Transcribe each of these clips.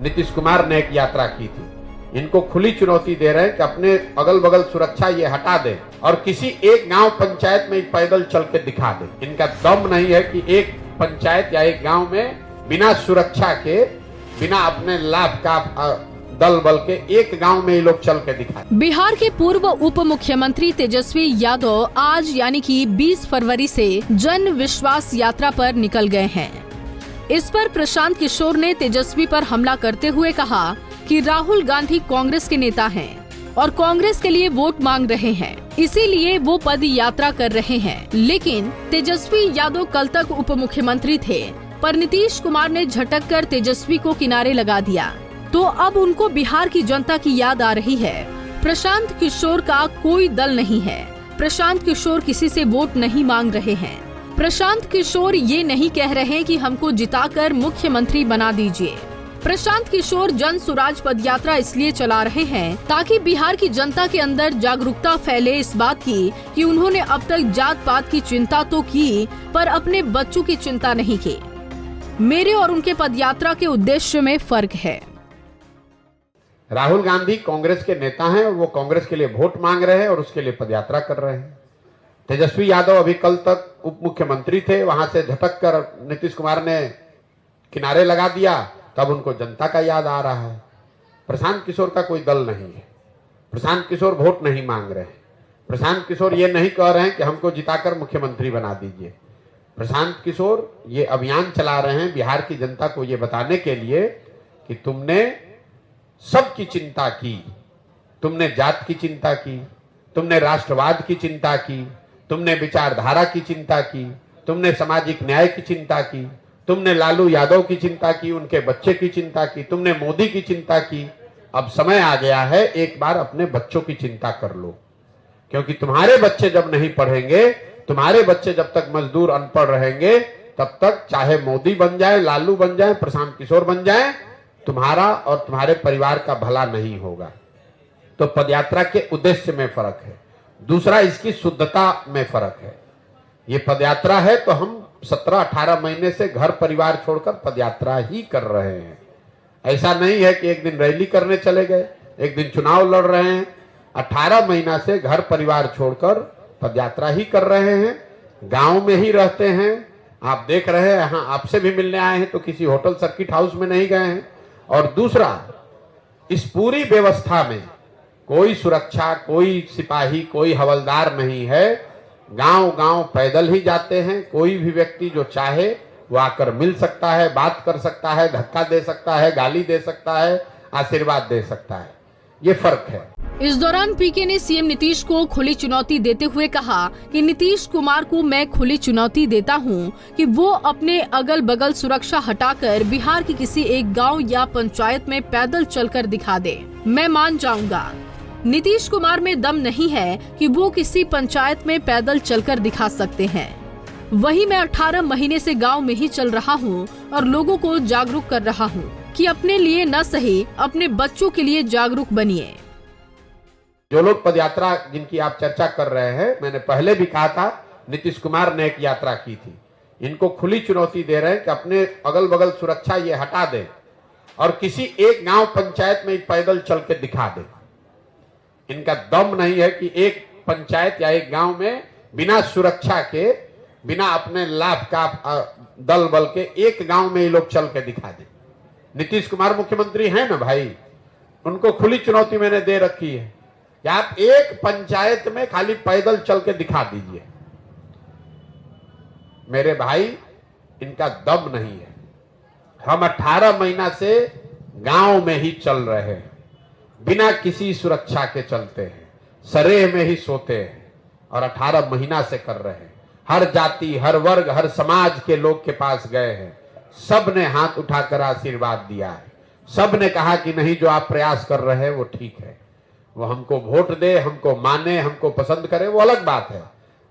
नीतीश कुमार ने एक यात्रा की थी। इनको खुली चुनौती दे रहे हैं कि अपने अगल बगल सुरक्षा ये हटा दें और किसी एक गांव पंचायत में पैदल चल के दिखा दें। इनका दम नहीं है कि एक पंचायत या एक गांव में बिना सुरक्षा के, बिना अपने लाभ का दल बल के एक गांव में ये लोग चल के दिखाए। बिहार के पूर्व उप मुख्यमंत्री तेजस्वी यादव आज यानी कि 20 फरवरी से जन विश्वास यात्रा पर निकल गए हैं। इस पर प्रशांत किशोर ने तेजस्वी पर हमला करते हुए कहा कि राहुल गांधी कांग्रेस के नेता हैं और कांग्रेस के लिए वोट मांग रहे हैं, इसीलिए वो पद यात्रा कर रहे हैं। लेकिन तेजस्वी यादव कल तक उप मुख्यमंत्री थे, पर नीतीश कुमार ने झटक कर तेजस्वी को किनारे लगा दिया, तो अब उनको बिहार की जनता की याद आ रही है। प्रशांत किशोर का कोई दल नहीं है। प्रशांत किशोर किसी से वोट नहीं मांग रहे हैं। प्रशांत किशोर ये नहीं कह रहे कि हमको जिताकर मुख्यमंत्री बना दीजिए। प्रशांत किशोर जन सुराज पदयात्रा इसलिए चला रहे हैं ताकि बिहार की जनता के अंदर जागरूकता फैले इस बात की कि उन्होंने अब तक जात पात की चिंता तो की, पर अपने बच्चों की चिंता नहीं की। मेरे और उनके पदयात्रा के उद्देश्य में फर्क है। राहुल गांधी कांग्रेस के नेता हैं और वो कांग्रेस के लिए वोट मांग रहे हैं और उसके लिए पदयात्रा कर रहे हैं। तेजस्वी यादव अभी कल तक उप मुख्यमंत्री थे, वहां से झटक कर नीतीश कुमार ने किनारे लगा दिया, तब उनको जनता का याद आ रहा है। प्रशांत किशोर का कोई दल नहीं है। प्रशांत किशोर वोट नहीं मांग रहे हैं। प्रशांत किशोर ये नहीं कह रहे हैं कि हमको जिताकर मुख्यमंत्री बना दीजिए। प्रशांत किशोर ये अभियान चला रहे हैं बिहार की जनता को ये बताने के लिए कि तुमने सबकी चिंता की, तुमने जात की चिंता की, तुमने राष्ट्रवाद की चिंता की, तुमने विचारधारा की चिंता की, तुमने सामाजिक न्याय की चिंता की, तुमने लालू यादव की चिंता की, उनके बच्चे की चिंता की, तुमने मोदी की चिंता की। अब समय आ गया है, एक बार अपने बच्चों की चिंता कर लो, क्योंकि तुम्हारे बच्चे जब नहीं पढ़ेंगे, तुम्हारे बच्चे जब तक मजदूर अनपढ़ रहेंगे, तब तक चाहे मोदी बन जाए, लालू बन जाए, प्रशांत किशोर बन जाए, तुम्हारा और तुम्हारे परिवार का भला नहीं होगा। तो पदयात्रा के उद्देश्य में फर्क है। दूसरा, इसकी शुद्धता में फर्क है। ये पदयात्रा है तो हम 17-18 महीने से घर परिवार छोड़कर पदयात्रा ही कर रहे हैं। ऐसा नहीं है कि एक दिन रैली करने चले गए, एक दिन चुनाव लड़ रहे हैं। 18 महीना से घर परिवार छोड़कर पदयात्रा ही कर रहे हैं, गांव में ही रहते हैं। आप देख रहे हैं, यहाँ आपसे भी मिलने आए हैं तो किसी होटल सर्किट हाउस में नहीं गए हैं। और दूसरा, इस पूरी व्यवस्था में कोई सुरक्षा, कोई सिपाही, कोई हवलदार नहीं है। गांव गांव पैदल ही जाते हैं। कोई भी व्यक्ति जो चाहे वो आकर मिल सकता है, बात कर सकता है, धक्का दे सकता है, गाली दे सकता है, आशीर्वाद दे सकता है। ये फर्क है। इस दौरान पीके ने सीएम नीतीश को खुली चुनौती देते हुए कहा कि नीतीश कुमार को मैं खुली चुनौती देता हूं कि वो अपने अगल बगल सुरक्षा हटाकर बिहार की किसी एक गांव या पंचायत में पैदल चलकर दिखा दे, मैं मान जाऊंगा। नीतीश कुमार में दम नहीं है कि वो किसी पंचायत में पैदल चलकर दिखा सकते हैं। वही मैं 18 महीने से गांव में ही चल रहा हूं और लोगों को जागरूक कर रहा हूं कि अपने लिए न सही, अपने बच्चों के लिए जागरूक बनिए। जो लोग पदयात्रा जिनकी आप चर्चा कर रहे हैं, मैंने पहले भी कहा था, नीतीश कुमार ने एक यात्रा की थी। इनको खुली चुनौती दे रहे हैं कि अपने अगल बगल सुरक्षा ये हटा दें और किसी एक गांव पंचायत में पैदल चल के दिखा दें। इनका दम नहीं है कि एक पंचायत या एक गांव में बिना सुरक्षा के, बिना अपने लाभ का दल बल के एक गांव में ये लोग चल के दिखा दें। नीतीश कुमार मुख्यमंत्री हैं ना भाई, उनको खुली चुनौती मैंने दे रखी है कि आप एक पंचायत में खाली पैदल चल के दिखा दीजिए। मेरे भाई, इनका दम नहीं है। हम 18 महीना से गांव में ही चल रहे हैं, बिना किसी सुरक्षा के चलते हैं, सरेह में ही सोते हैं और 18 महीना से कर रहे हैं। हर जाति, हर वर्ग, हर समाज के लोग के पास गए हैं। सब ने हाथ उठाकर आशीर्वाद दिया है। सब ने कहा कि नहीं, जो आप प्रयास कर रहे हैं वो ठीक है। वो हमको वोट दे, हमको माने, हमको पसंद करे, वो अलग बात है।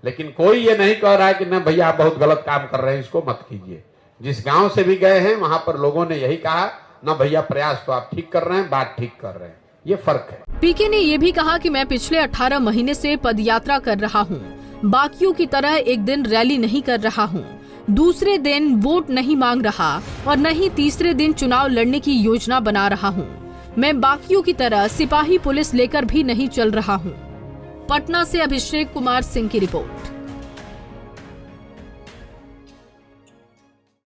लेकिन कोई ये नहीं कह रहा है कि न भैया आप बहुत गलत काम कर रहे हैं, इसको मत कीजिए। जिस गांव से भी गए हैं वहां पर लोगों ने यही कहा, न भैया प्रयास तो आप ठीक कर रहे हैं, बात ठीक कर रहे हैं। ये फर्क है। पीके ने ये भी कहा कि मैं पिछले 18 महीने से पदयात्रा कर रहा हूँ, बाकियों की तरह एक दिन रैली नहीं कर रहा हूँ। दूसरे दिन वोट नहीं मांग रहा और न ही तीसरे दिन चुनाव लड़ने की योजना बना रहा हूँ। मैं बाकियों की तरह सिपाही पुलिस लेकर भी नहीं चल रहा हूँ। पटना से अभिषेक कुमार सिंह की रिपोर्ट।